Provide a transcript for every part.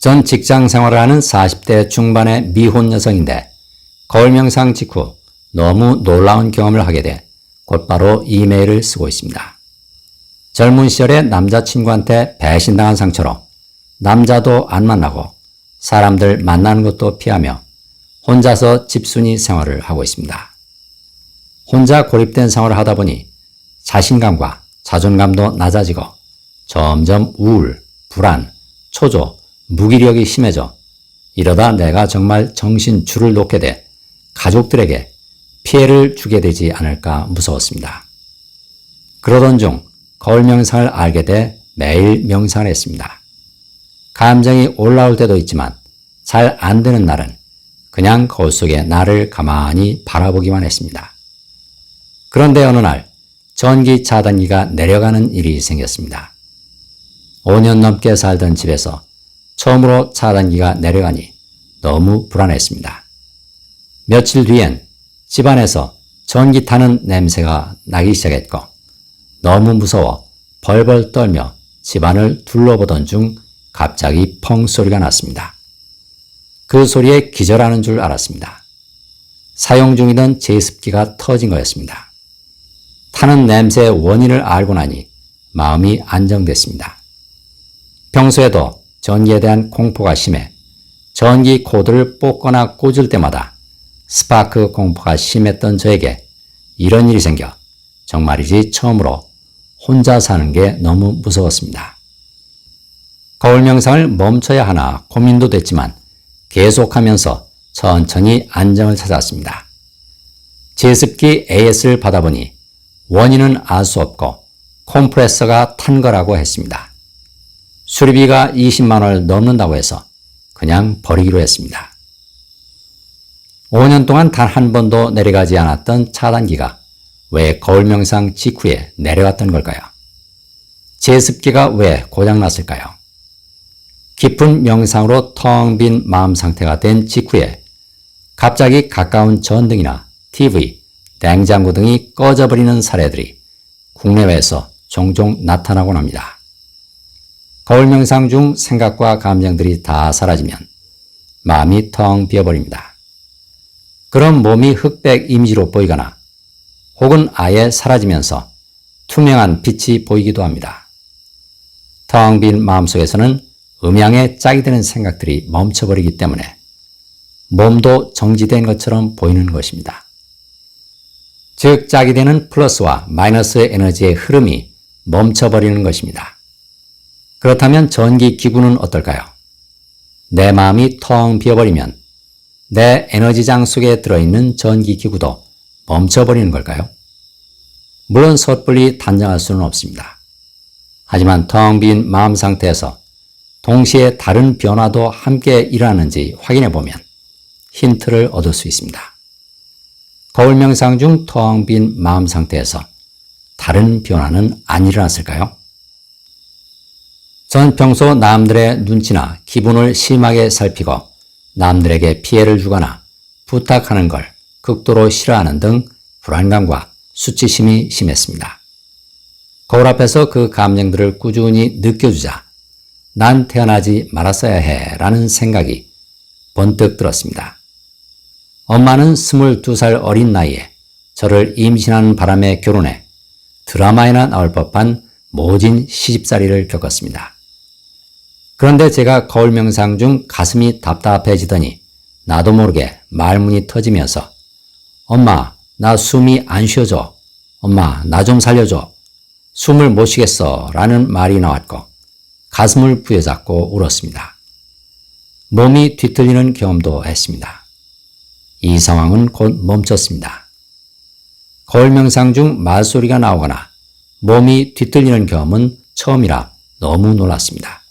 전 직장 생활을 하는 40대 중반의 미혼 여성인데 거울 명상 직후 너무 놀라운 경험을 하게 돼 곧바로 이메일을 쓰고 있습니다. 젊은 시절에 남자친구한테 배신당한 상처로 남자도 안 만나고 사람들 만나는 것도 피하며 혼자서 집순이 생활을 하고 있습니다. 혼자 고립된 생활을 하다 보니 자신감과 자존감도 낮아지고 점점 우울, 불안, 초조, 무기력이 심해져 이러다 내가 정말 정신줄을 놓게 돼 가족들에게 피해를 주게 되지 않을까 무서웠습니다. 그러던 중 거울 명상을 알게 돼 매일 명상을 했습니다. 감정이 올라올 때도 있지만 잘 안 되는 날은 그냥 거울 속에 나를 가만히 바라보기만 했습니다. 그런데 어느 날 전기 차단기가 내려가는 일이 생겼습니다. 5년 넘게 살던 집에서 처음으로 차단기가 내려가니 너무 불안했습니다. 며칠 뒤엔 집안에서 전기 타는 냄새가 나기 시작했고 너무 무서워 벌벌 떨며 집안을 둘러보던 중 갑자기 펑 소리가 났습니다. 그 소리에 기절하는 줄 알았습니다. 사용 중이던 제습기가 터진 거였습니다. 타는 냄새의 원인을 알고 나니 마음이 안정됐습니다. 평소에도 전기에 대한 공포가 심해 전기 코드를 뽑거나 꽂을 때마다 스파크 공포가 심했던 저에게 이런 일이 생겨 정말이지 처음으로 혼자 사는 게 너무 무서웠습니다. 거울 명상을 멈춰야 하나 고민도 됐지만 계속하면서 천천히 안정을 찾았습니다. 제습기 AS를 받아보니 원인은 알 수 없고 컴프레서가 탄 거라고 했습니다. 수리비가 20만 원을 넘는다고 해서 그냥 버리기로 했습니다. 5년 동안 단 한 번도 내려가지 않았던 차단기가 왜 거울 명상 직후에 내려갔던 걸까요? 제습기가 왜 고장났을까요? 깊은 명상으로 텅 빈 마음 상태가 된 직후에 갑자기 가까운 전등이나 TV, 냉장고 등이 꺼져버리는 사례들이 국내외에서 종종 나타나곤 합니다. 거울 명상 중 생각과 감정들이 다 사라지면 마음이 텅 비어버립니다. 그런 몸이 흑백 이미지로 보이거나 혹은 아예 사라지면서 투명한 빛이 보이기도 합니다. 텅 빈 마음속에서는 음양에 짝이 되는 생각들이 멈춰버리기 때문에 몸도 정지된 것처럼 보이는 것입니다. 즉 짝이 되는 플러스와 마이너스의 에너지의 흐름이 멈춰버리는 것입니다. 그렇다면 전기 기구는 어떨까요? 내 마음이 텅 비어버리면 내 에너지장 속에 들어있는 전기 기구도 멈춰버리는 걸까요? 물론 섣불리 단정할 수는 없습니다. 하지만 텅 빈 마음 상태에서 동시에 다른 변화도 함께 일어나는지 확인해 보면 힌트를 얻을 수 있습니다. 거울 명상 중 텅 빈 마음 상태에서 다른 변화는 안 일어났을까요? 전 평소 남들의 눈치나 기분을 심하게 살피고 남들에게 피해를 주거나 부탁하는 걸 극도로 싫어하는 등 불안감과 수치심이 심했습니다. 거울 앞에서 그 감정들을 꾸준히 느껴주자 난 태어나지 말았어야 해 라는 생각이 번뜩 들었습니다. 엄마는 22살 어린 나이에 저를 임신하는 바람에 결혼해 드라마에나 나올 법한 모진 시집살이를 겪었습니다. 그런데 제가 거울 명상 중 가슴이 답답해지더니 나도 모르게 말문이 터지면서 엄마, 나 숨이 안 쉬어져. 엄마, 나 좀 살려줘. 숨을 못 쉬겠어 라는 말이 나왔고 가슴을 부여잡고 울었습니다. 몸이 뒤틀리는 경험도 했습니다. 이 상황은 곧 멈췄습니다. 거울 명상 중 말소리가 나오거나 몸이 뒤틀리는 경험은 처음이라 너무 놀랐습니다.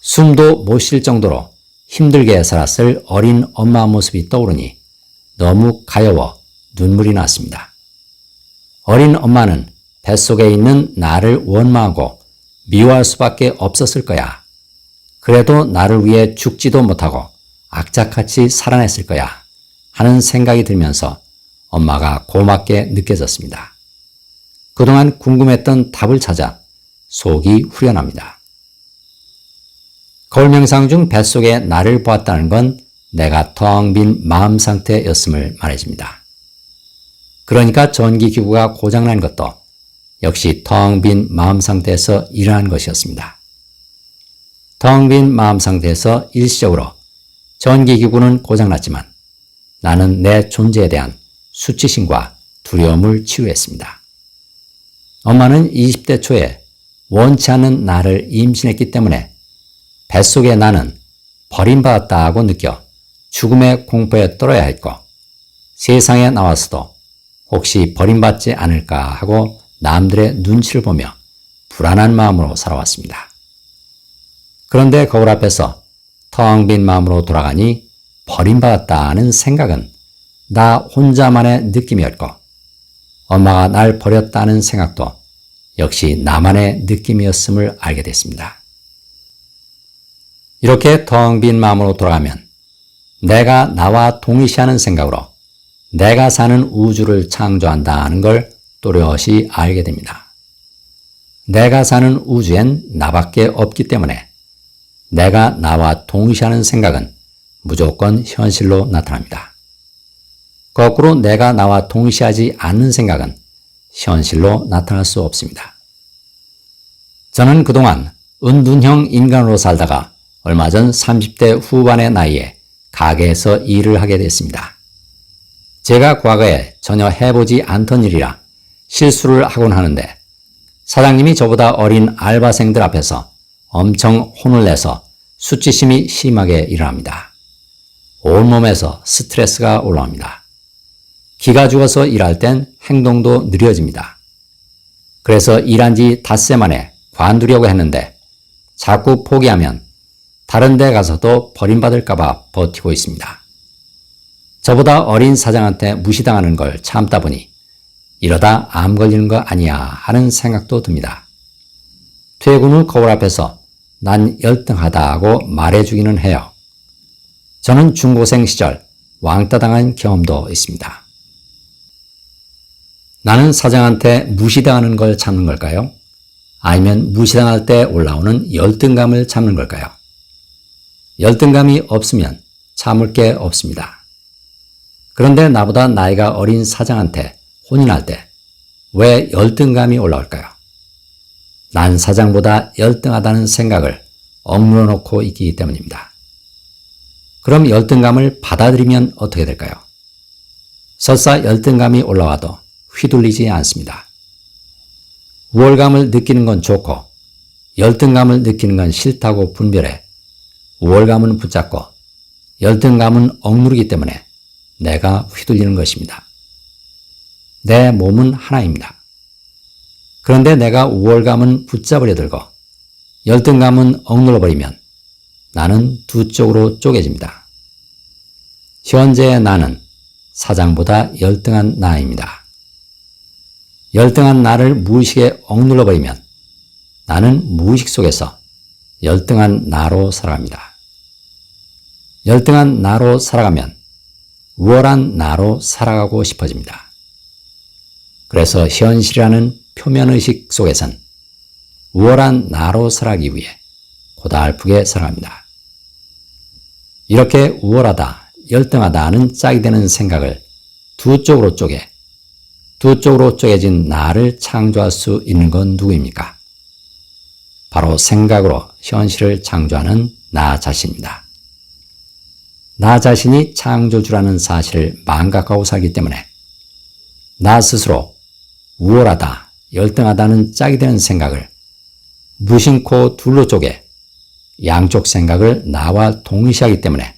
숨도 못 쉴 정도로 힘들게 살았을 어린 엄마 모습이 떠오르니 너무 가여워 눈물이 났습니다. 어린 엄마는 뱃속에 있는 나를 원망하고 미워할 수밖에 없었을 거야. 그래도 나를 위해 죽지도 못하고 악착같이 살아냈을 거야 하는 생각이 들면서 엄마가 고맙게 느껴졌습니다. 그동안 궁금했던 답을 찾아 속이 후련합니다. 거울 명상 중 뱃속에 나를 보았다는 건 내가 텅 빈 마음 상태였음을 말해줍니다. 그러니까 전기기구가 고장난 것도 역시 텅 빈 마음 상태에서 일어난 것이었습니다. 텅 빈 마음 상태에서 일시적으로 전기기구는 고장났지만 나는 내 존재에 대한 수치심과 두려움을 치유했습니다. 엄마는 20대 초에 원치 않는 나를 임신했기 때문에 뱃속의 나는 버림받았다고 느껴 죽음의 공포에 떨어야 했고 세상에 나와서도 혹시 버림받지 않을까 하고 남들의 눈치를 보며 불안한 마음으로 살아왔습니다. 그런데 거울 앞에서 텅 빈 마음으로 돌아가니 버림받았다는 생각은 나 혼자만의 느낌이었고 엄마가 날 버렸다는 생각도 역시 나만의 느낌이었음을 알게 됐습니다. 이렇게 텅 빈 마음으로 돌아가면 내가 나와 동일시하는 생각으로 내가 사는 우주를 창조한다는 걸 또렷이 알게 됩니다. 내가 사는 우주엔 나밖에 없기 때문에 내가 나와 동일시하는 생각은 무조건 현실로 나타납니다. 거꾸로 내가 나와 동일시하지 않는 생각은 현실로 나타날 수 없습니다. 저는 그동안 은둔형 인간으로 살다가 얼마 전 30대 후반의 나이에 가게에서 일을 하게 됐습니다. 제가 과거에 전혀 해보지 않던 일이라 실수를 하곤 하는데 사장님이 저보다 어린 알바생들 앞에서 엄청 혼을 내서 수치심이 심하게 일어납니다. 온몸에서 스트레스가 올라옵니다. 기가 죽어서 일할 땐 행동도 느려집니다. 그래서 일한 지 닷새 만에 관두려고 했는데 자꾸 포기하면 다른 데 가서도 버림받을까봐 버티고 있습니다. 저보다 어린 사장한테 무시당하는 걸 참다 보니 이러다 암 걸리는 거 아니야 하는 생각도 듭니다. 퇴근 후 거울 앞에서 난 열등하다고 말해주기는 해요. 저는 중고생 시절 왕따 당한 경험도 있습니다. 나는 사장한테 무시당하는 걸 참는 걸까요? 아니면 무시당할 때 올라오는 열등감을 참는 걸까요? 열등감이 없으면 참을 게 없습니다. 그런데 나보다 나이가 어린 사장한테 혼인할 때 왜 열등감이 올라올까요? 난 사장보다 열등하다는 생각을 억눌러 놓고 있기 때문입니다. 그럼 열등감을 받아들이면 어떻게 될까요? 설사 열등감이 올라와도 휘둘리지 않습니다. 우월감을 느끼는 건 좋고 열등감을 느끼는 건 싫다고 분별해 우월감은 붙잡고 열등감은 억누르기 때문에 내가 휘둘리는 것입니다. 내 몸은 하나입니다. 그런데 내가 우월감은 붙잡으려 들고 열등감은 억눌러버리면 나는 두 쪽으로 쪼개집니다. 현재의 나는 사장보다 열등한 나입니다. 열등한 나를 무의식에 억눌러버리면 나는 무의식 속에서 열등한 나로 살아갑니다. 열등한 나로 살아가면 우월한 나로 살아가고 싶어집니다. 그래서 현실이라는 표면의식 속에선 우월한 나로 살아가기 위해 고달프게 살아갑니다. 이렇게 우월하다, 열등하다는 짝이 되는 생각을 두 쪽으로 쪼개진 나를 창조할 수 있는 건 누구입니까? 바로 생각으로 현실을 창조하는 나 자신입니다. 나 자신이 창조주라는 사실을 망각하고 살기 때문에 나 스스로 우월하다, 열등하다는 짝이 되는 생각을 무심코 둘로 쪼개 양쪽 생각을 나와 동일시하기 때문에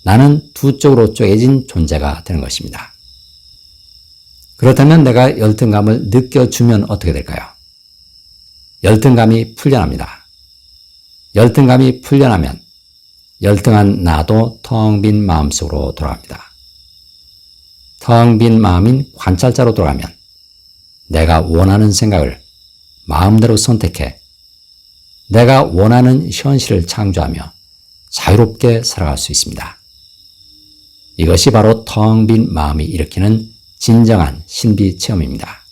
나는 두 쪽으로 쪼개진 존재가 되는 것입니다. 그렇다면 내가 열등감을 느껴주면 어떻게 될까요? 열등감이 풀려납니다. 열등감이 풀려나면 열등한 나도 텅 빈 마음속으로 돌아갑니다. 텅 빈 마음인 관찰자로 돌아가면 내가 원하는 생각을 마음대로 선택해 내가 원하는 현실을 창조하며 자유롭게 살아갈 수 있습니다. 이것이 바로 텅 빈 마음이 일으키는 진정한 신비 체험입니다.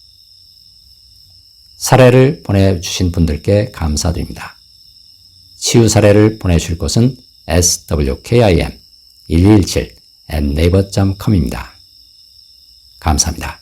사례를 보내주신 분들께 감사드립니다. 치유 사례를 보내주실 곳은 swkim1117@naver.com입니다. 감사합니다.